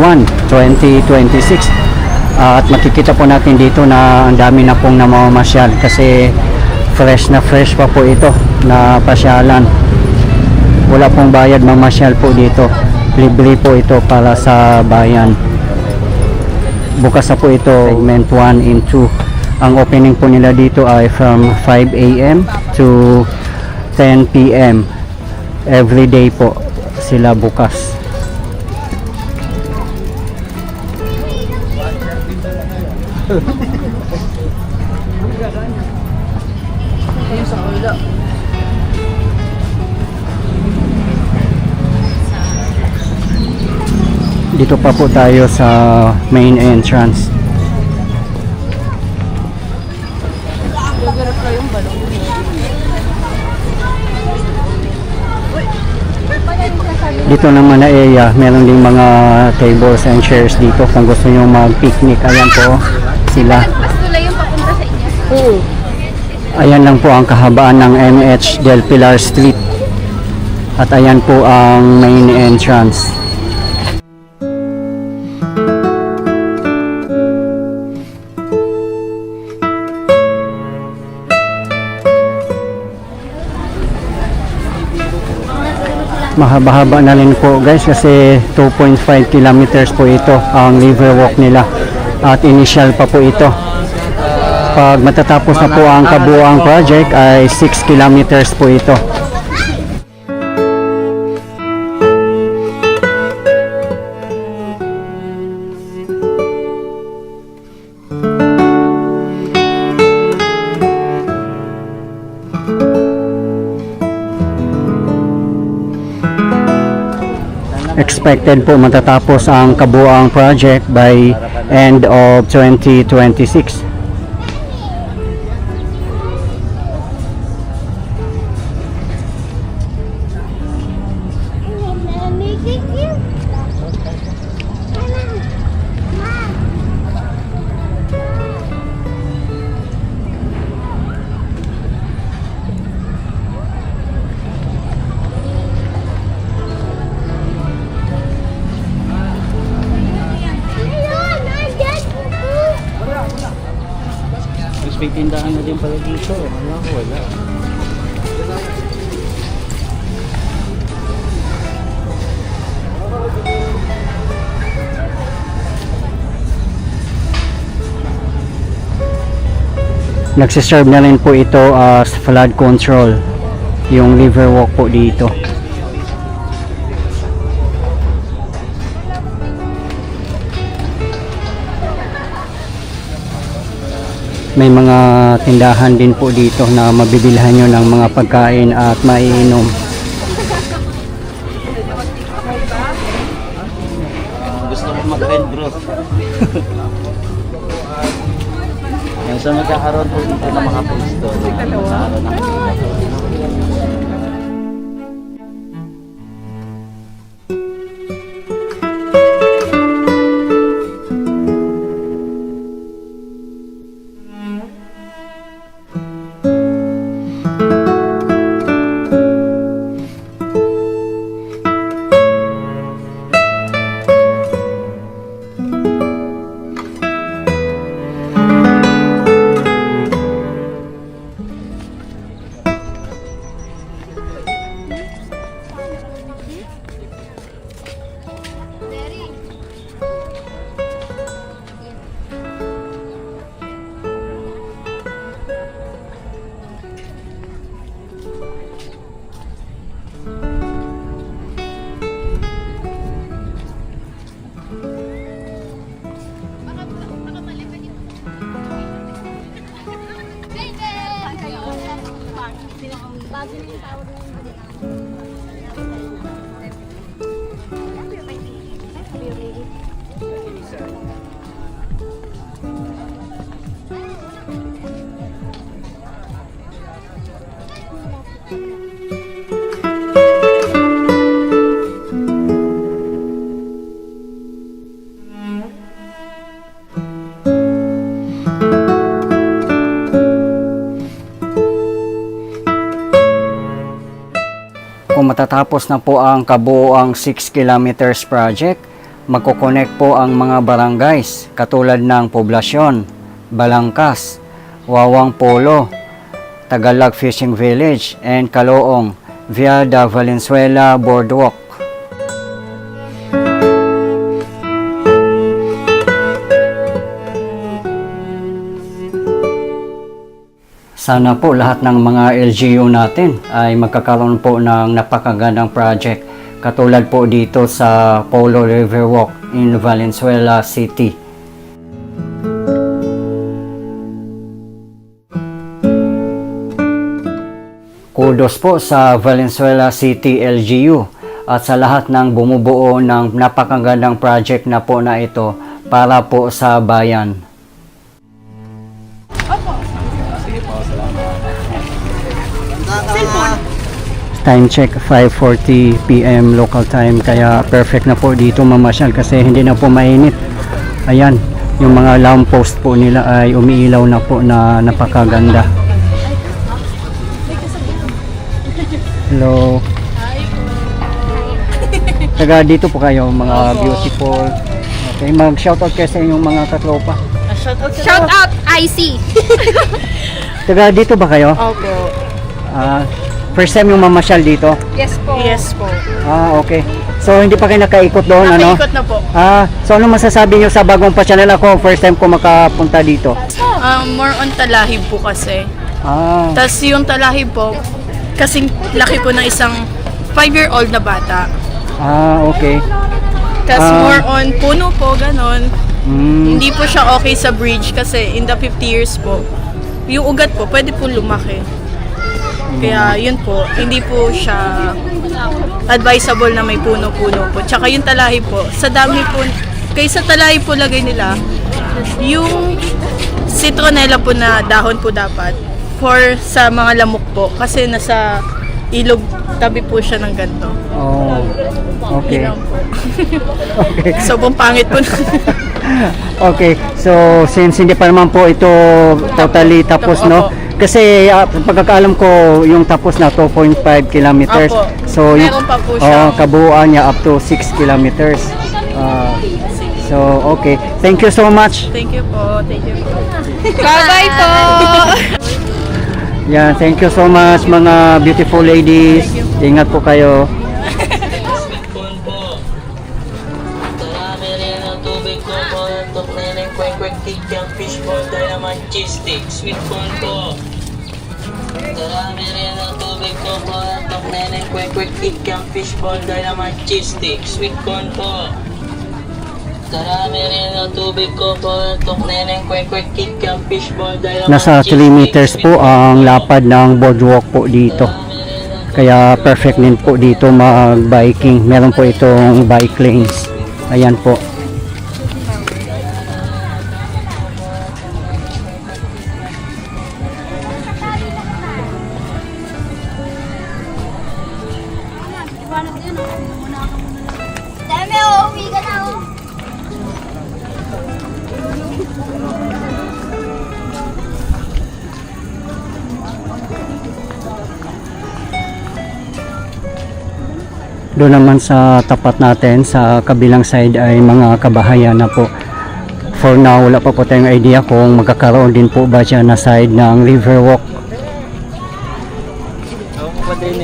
1, 2026. At makikita po natin dito na ang dami na pong namamasyal kasi fresh na fresh pa po ito na pasyalan. Wala pong bayad mamasyal po dito. Libre po ito para sa bayan. Bukas na po ito segment 1 and 2. Ang opening po nila dito ay from 5 a.m. to 10 p.m. Every day po sila bukas. Dito pa po tayo sa main entrance. Dito naman na area, meron ding mga tables and chairs dito kung gusto nyo mag-picnic. Ayan po sila. Ayan lang po ang kahabaan ng MH Del Pilar Street. At ayan po ang main entrance. Mahaba-haba na rin po guys kasi 2.5 kilometers po ito ang Riverwalk nila at initial pa po ito. Pag matatapos na po ang kabuuang project ay 6 kilometers po ito. Expected po matatapos ang kabuuang project by end of 2026. May tindahan na din pala dito. Wala ko, wala. Nagsiserve na rin po ito as flood control yung Riverwalk po dito. May mga tindahan din po dito na mabibilhan nyo ng mga pagkain at maiinom. Gusto mo mag-rent bro. Yan sa magkakaroon po dito ng mga pwesto na Kung matatapos na po ang kabuoang 6 kilometers project, Magkoconnect po ang mga barangays katulad ng Poblasyon, Balangkas, Wawang Polo, Tagalog Fishing Village, and Caloong via the Valenzuela Boardwalk. Sana po lahat ng mga LGU natin ay magkakaroon po ng napakagandang project katulad po dito sa Polo River Walk in Valenzuela City. Kudos po sa Valenzuela City LGU at sa lahat ng bumubuo ng napakagandang project na po na ito para po sa bayan. Time check 5:40 PM local time, kaya perfect na po dito mamasyal kasi hindi na po mainit. Ayan, yung mga lamppost po nila ay umiilaw na po na napakaganda. Hello. Taga dito po kayo mga beautiful. Okay, mag-shoutout kayo sa inyong mga katropa. Shout out IC. Taga dito ba kayo? Opo. First time yung mamasyal dito? Yes po. Yes po. Okay. So hindi pa kayo nakaikot doon, ano? Nakaikot na po. So ano masasabi niyo sa bagong pa-channel ako? First time ko makapunta dito. More on talahib po kasi. Ah, Tapos yung talahib po, kasing laki po ng isang 5-year-old na bata. okay. Tapos Ah. more on puno po, ganon. Mm, Hindi po siya okay sa bridge kasi in the 50 years po, yung ugat po pwede po lumaki. Kaya yun po, hindi po siya advisable na may puno-puno po. Tsaka yung talahib po, sa dami po, kaysa talahib po lagay nila, yung citronella po na dahon po dapat for sa mga lamok po kasi nasa ilog tabi po siya ng ganito. oh, okay. Yun lang po. Okay. Sobrang pangit po. Okay, so since hindi pa naman po ito totally tapos, no? Kasi pagkakaalam ko yung tapos na 2.5 kilometers. Opo. So yung Meron pa po siya. kabuuan niya up to 6 kilometers. So okay, thank you so much. Thank you po. Thank you po. Bye-bye po. Yan, thank you so much mga beautiful ladies. Ingat po kayo. Sweet corn po. Marami rin ang tubig ko po. Tok neneng kwek-kwek kikyang fishball diamond cheese stick. Sweet corn po. Marami rin ang tubig ko po. Tok neneng kwek-kwek kikyang fishball diamond cheese stick. Sweet corn po. Marami rin ang tubig ko po. Tok neneng kwek-kwek kikyang fishball diamond Nasa cheese 3 meters stick. po ang lapad ng boardwalk po dito. Kaya perfect din po dito mag-biking. Meron po itong bike lanes. Ayan po. Dami, uuwi ka na, oh. Doon naman sa tapat natin, sa kabilang side ay mga kabahayan na po. For now, wala pa po tayong idea kung magkakaroon din po ba siya na side ng Riverwalk.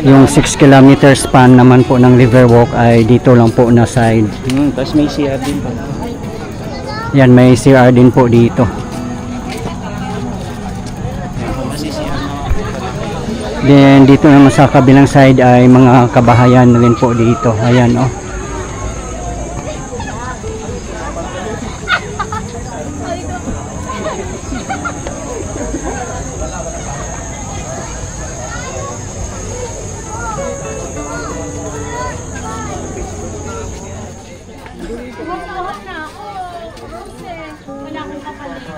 Yung 6 kilometer span naman po ng Riverwalk ay dito lang po na side. Tapos may CR din pa. Yan, may CR din po dito. Then dito naman sa kabilang side ay mga kabahayan rin po dito. Ayan, oh.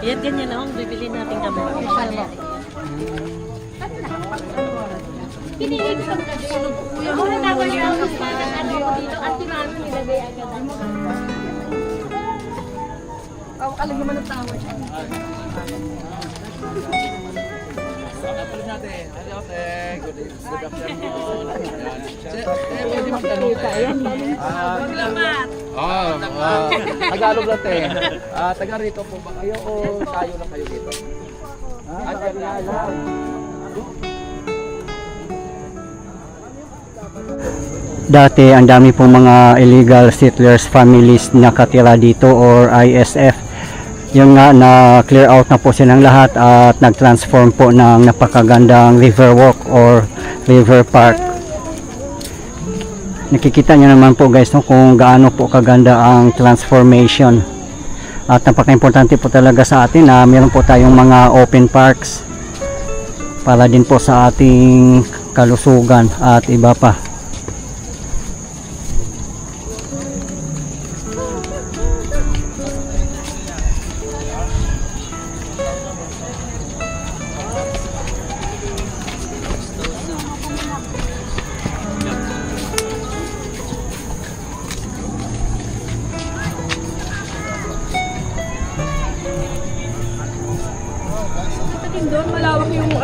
Yan, ganyan na ang bibili natin kami. Wala na ako niya. Ano ko dito? At tinalo nilagay agad. Alam naman ang tawad. Salamat. Tagalog lang te. Taga rito po ba kayo o tayo lang kayo dito? Taga lang. Dati ang dami pong mga illegal settlers families nakatira dito or ISF. Yung nga na clear out na po silang lahat at nag-transform po ng napakagandang river walk or river park. Nakikita nyo naman po guys no, kung gaano po kaganda ang transformation. At napaka-importante po talaga sa atin na meron po tayong mga open parks para din po sa ating kalusugan at iba pa.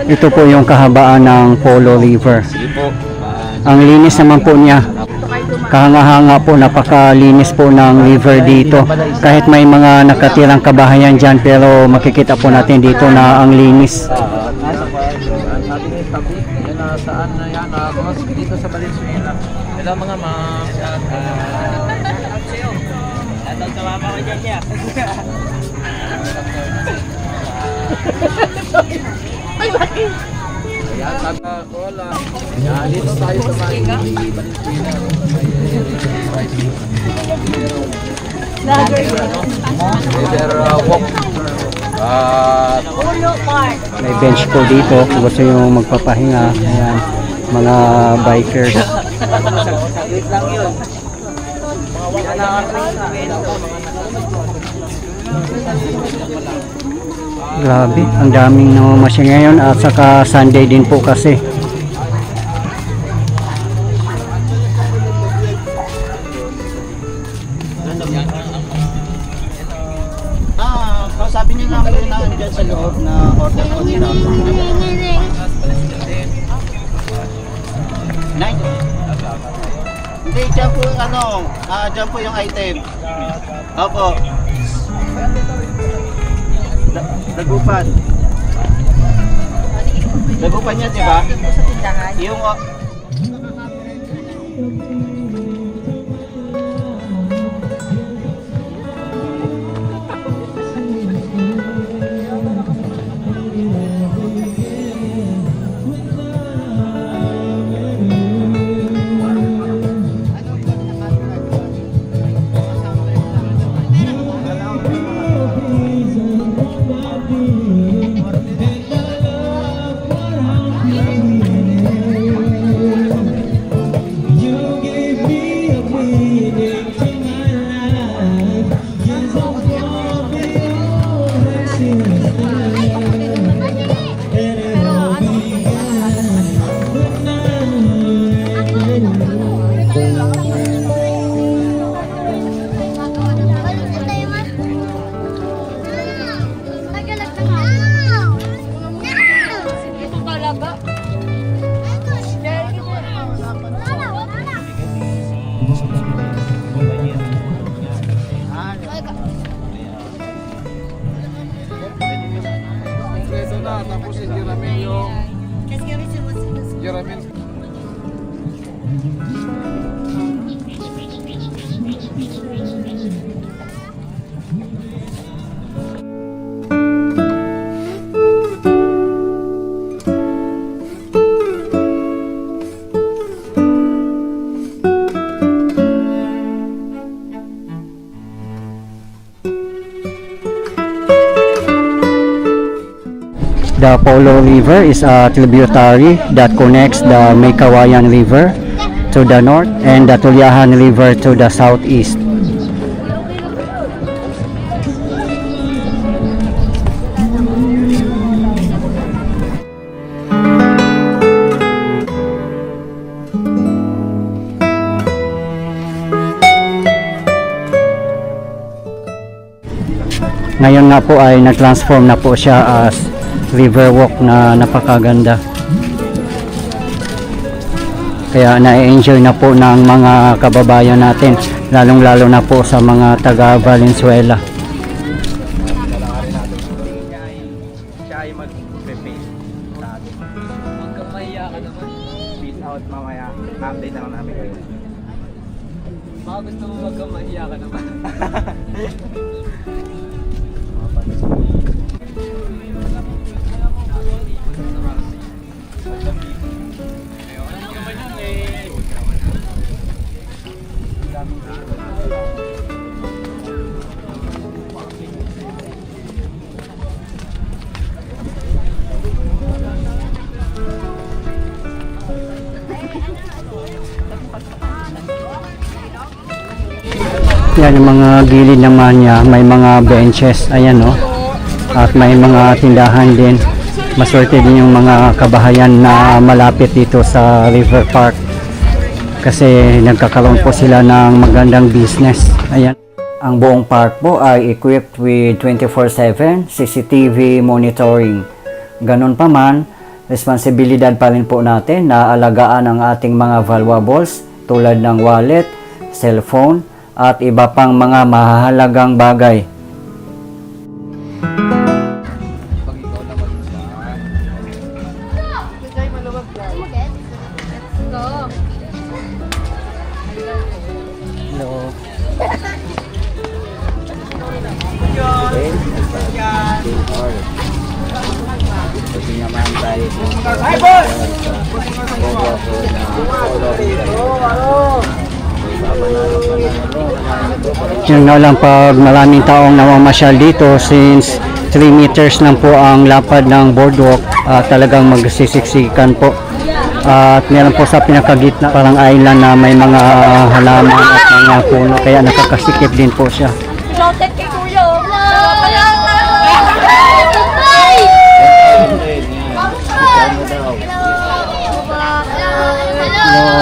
Ito po yung kahabaan ng Polo River. Ang linis naman po niya. Kahanga-hanga po, napakalinis po ng river dito. Kahit may mga nakatirang kabahayan dyan, pero makikita po natin dito na ang linis. Sabi ni tabi, yan saan na yan, boss, dito sa Valenzuela. Hello mga ma'am. Shoutout sa mama ko dyan niya. Ay, bakit? Ayan, taga Cola. Yan, dito tayo sa Valenzuela. River walk. May bench po dito kung gusto nyo magpapahinga. Ayan, mga bikers. Saglit lang yun. Grabe, ang daming namamasya ngayon at saka Sunday din po kasi. Sabi niyo lang na andyan sa loob na order ko nila. Night. Hindi, dyan po dyan po yung item. Opo. Dagupan. Dagupan niya, di ba? Yung tapos si Jeremy yung Jeremy. The Polo River is a tributary that connects the Maykawayan River to the north and the Tulyahan River to the southeast. Ngayon nga po ay nag-transform na po siya as river walk na napakaganda. Kaya na-enjoy na po ng mga kababayan natin. lalong-lalo na po sa mga taga Valenzuela. Siya ay mag-prepare sa atin. Huwag kang mahiya ka naman. Peace out mamaya. Update na lang namin kayo. Baka gusto mo huwag kang mahiya ka naman. Yan yung mga gilid naman niya, may mga benches, ayan no. At may mga tindahan din. Maswerte din yung mga kabahayan na malapit dito sa River Park. Kasi nagkakaroon po sila ng magandang business. Ayan. Ang buong park po ay equipped with 24/7 CCTV monitoring. Ganun pa man, responsibilidad pa rin po natin na alagaan ang ating mga valuables tulad ng wallet, cellphone, at iba pang mga mahalagang bagay. Hello. Kasi naman tayo Yung na lang pag maraming taong namamasyal dito since 3 meters lang po ang lapad ng boardwalk, talagang magsisiksikan po. At meron po sa pinakagitna parang island na may mga halaman at mga puno kaya nakakasikip din po siya. Protect kay Kuya.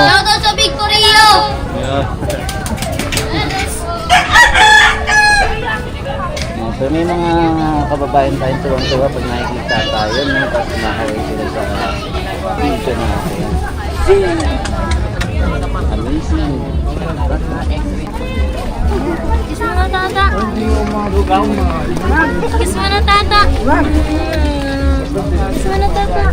Shout out sa Big Coreo! So may mga kababayan tayong tuwang-tuwa pag nakikita tayo, no? Tapos nakaway sila sa video natin. Amazing. Kiss mo na tata. Kiss mo na tata. Kiss mo na tata.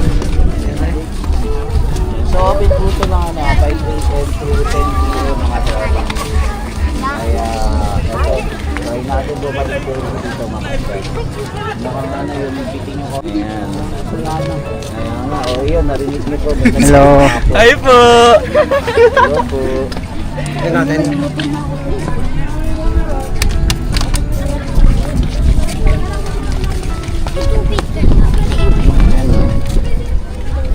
So open po ito mga 5 AM to 10 mga tropa. Kaya try natin bumalik po dito mga friends. Mukhang ano yung meeting nyo ko. Ayan. Ayan nga. O yun, narinig niyo po. Hello. Hi po! Hello po. Ayan natin.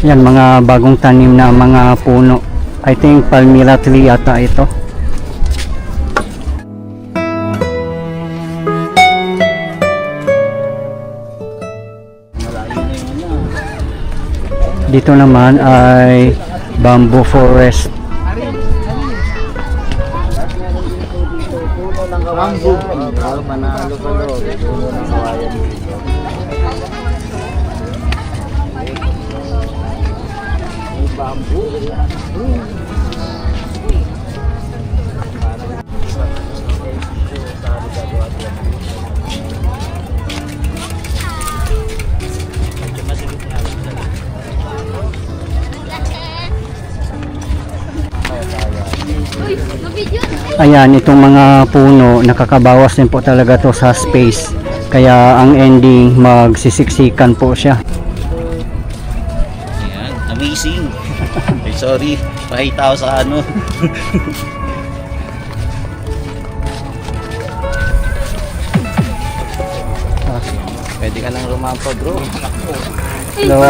Yan mga bagong tanim na mga puno. I think palmyra tree yata ito. Dito naman ay bamboo forest. Bamboo. Manalo pa lo. Puno ng kawayan dito. Bamboo. Ayan, itong mga puno, nakakabawas din po talaga to sa space. Kaya ang ending, magsisiksikan po siya. Ayan, amazing. Ay, sorry, pakita ko sa ano. Pwede ka lang rumampa, bro. Hello.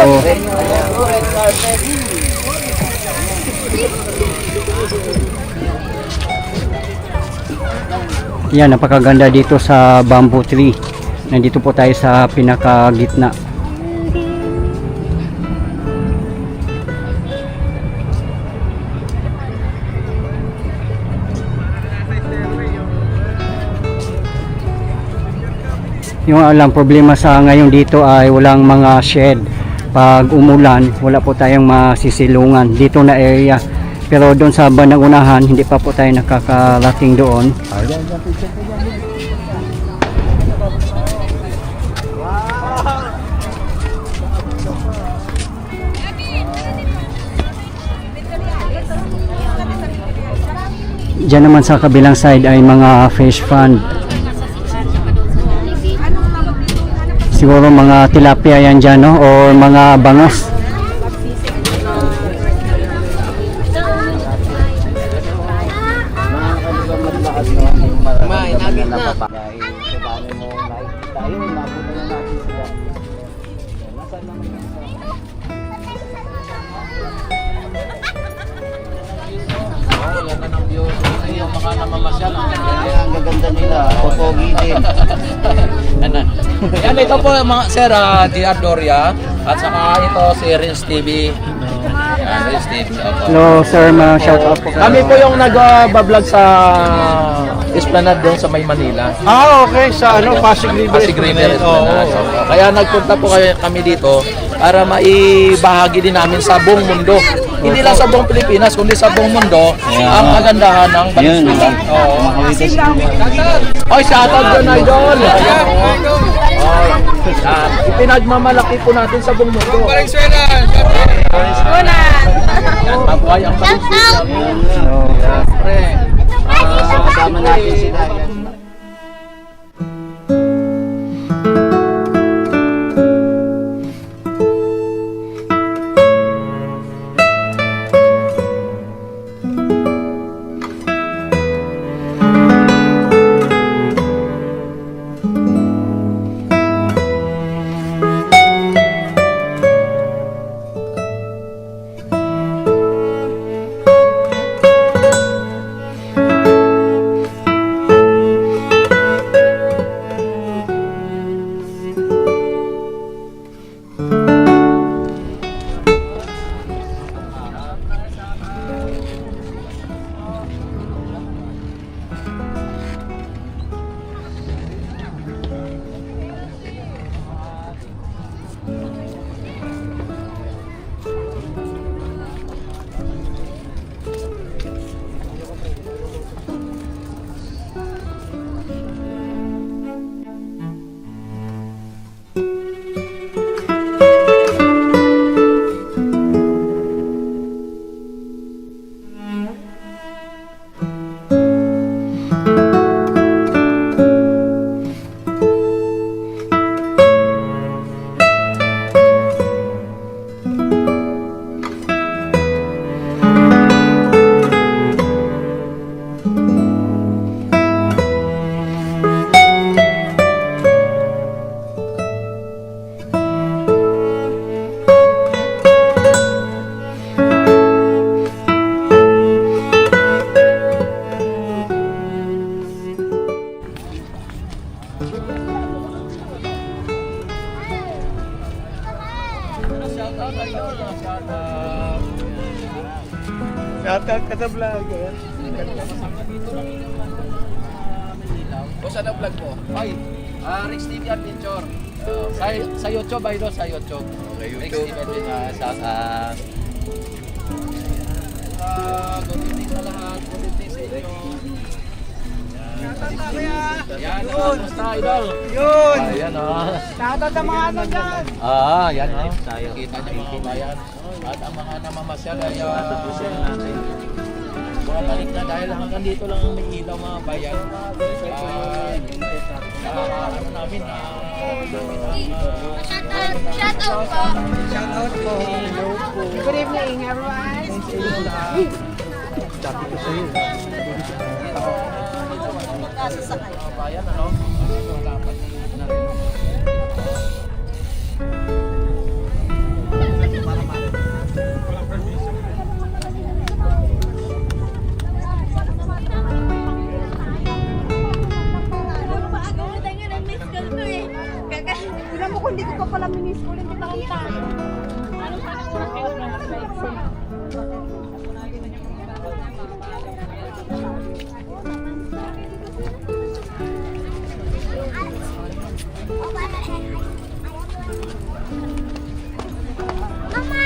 Yan, napakaganda dito sa bamboo tree. Nandito po tayo sa pinakagitna. Yung alam problema sa ngayon dito ay walang mga shed. Pag umulan, wala po tayong masisilungan dito na area. Pero doon sa bandang unahan, hindi pa po tayo nakakarating doon. Ayan, yan, picture ko yan. Diyan naman sa kabilang side ay mga fish pond. Siguro mga tilapia yan dyan, no? O mga bangos. May nabit na. Dahil sa dami mo nakikita yun, napunta na natin sila. Nasaan naman yun? Yan na ng view. Yung mga namamasyal, ang gaganda nila. Popogi din. Yan, ito po mga sir, DR Doria at saka ito si Rins TV. Yan, Rins TV. Opo. Hello sir, ma-shout out po. Kami po yung nag-vlog sa Esplanade doon sa May Manila. Okay, sa Pasig River. Pasig River Esplanade. Opo. Kaya nagpunta po kami dito para maibahagi din namin sa buong mundo. Hindi lang sa buong Pilipinas, kundi sa buong mundo ang kagandahan ng Valenzuela. Oo. Oy, shoutout doon, idol! Ipinagmamalaki po natin sa buong mundo. Valenzuela! Yan, mabuhay ang Valenzuela. Siyempre. Kasama natin sila. Yan. Shoutout ka sa vlogger. O saan ang vlog mo? Ay, Rex TV Adventure. Sa YouTube, idol, sa YouTube. Rex TV Adventure. Good evening sa lahat. Good evening sa inyo. Yan, basta idol. Yun! Ayan o. Shoutout sa mga ano dyan. Yan. Kita niyo mga bayan. At ang mga namamasyal ay bumabalik na dahil hanggang dito lang ang may ilaw mga bayan. Ano namin Shoutout po. Shoutout po. Good evening, everyone. Sabi ko sa'yo. mga bayan, ano? Dapat na rin. Tignan mo kung hindi ko pa pala minis ko, hindi pa kanta. Anong panang kayo na nag-exam? Mama!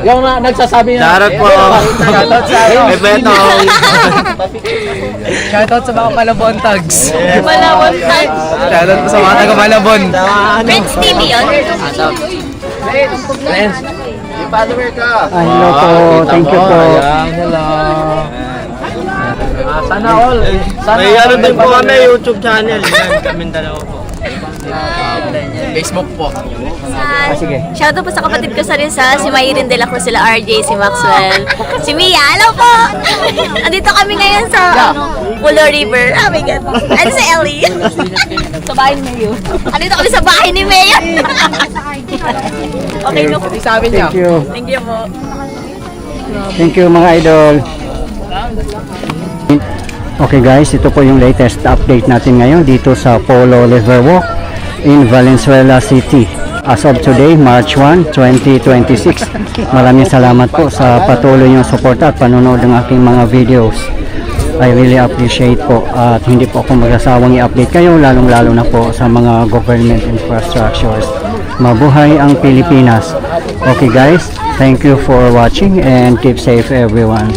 Yung nagsasabi na. Shoutout po. Shoutout sa ano. May betong. Shoutout sa mga Malabon tags. Malawang tags. Shoutout po sa mga taga Malabon. Friends TV yun? Friends. I-follower ka. Hello po. Thank you po. Ayan, hello. Sana all. Sana May ano din po kami, YouTube channel. Kami dalawa po. Facebook po. Sige. Shoutout po sa kapatid ko sa Rizal, si Mayrin de la Cruz, sila RJ, si Maxwell, si Mia. Hello po! Andito kami ngayon sa Pulo River. Oh my God. Ano si Ellie? Sa bahay ni Mayo. Andito kami sa bahay ni Mayo. Okay, no? Sabi niya. Thank you. Thank you po. Thank you mga idol. Okay guys, ito po yung latest update natin ngayon dito sa Polo River Walk in Valenzuela City. As of today, March 1, 2026. Maraming salamat po sa patuloy yung support at panonood ng aking mga videos. I really appreciate po at hindi po ako magsasawang i-update kayo lalong-lalo na po sa mga government infrastructures. Mabuhay ang Pilipinas. Okay guys, thank you for watching and keep safe everyone.